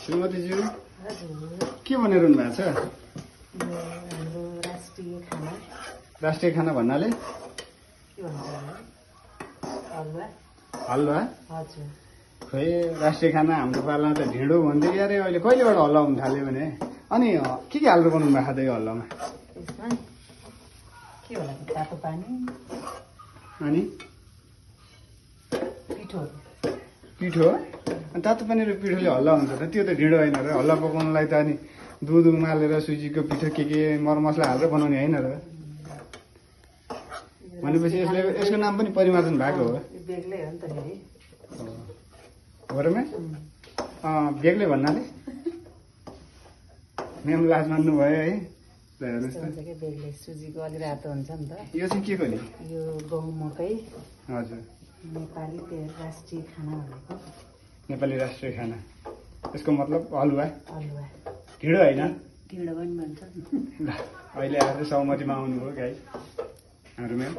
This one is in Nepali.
श्रीमतीज्यू हजुर के बनाइरहनु भएको छ? यो हाम्रो राष्ट्रिय खाना राष्ट्रिय खाना भन्नाले के भन्छ भने हलुवा हलुवा। हजुर खोइ राष्ट्रिय खाना हाम्रो पालामा त ढिँडो भन्दै अरे अहिले कहिलेबाट हल्ला हुन थाल्यो भने। अनि के हालेर बनाउनु भएको थियो यो हल्लामा? त्यसमा के होला तातो पानी अनि पिठो पिठो। अनि तातो पानी र पिठोले हल्ला हुन्छ त? त्यो त ढिँडो होइन र। हल्ला पकाउनलाई त अनि दुध उमालेर सुजीको पिठो के मरमसला हालेर बनाउने होइन र। भनेपछि यसको नाम पनि परिमार्जन भएको हो। यो बेग्लै हो नि त फेरि हो र म्याम? बेग्लै भन्नाले म्याम लाज मान्नु भयो है। ल हेर्नुहोस् त, हुन्छ कि बेग्लै सुजीको अलि रातो हुन्छ नि त। यो चाहिँ के को नि? यो गहुँ मकै हजुर, नेपाली राष्ट्रिय खाना भनेको नेपाली राष्ट्रिय खाना। यसको मतलब हलुवा, हलुवा ढिँडो होइन। ढिँडो पनि भन्छ ल अहिले आएर सहमतिमा आउनुभयो गाई हाम्रो म्याम।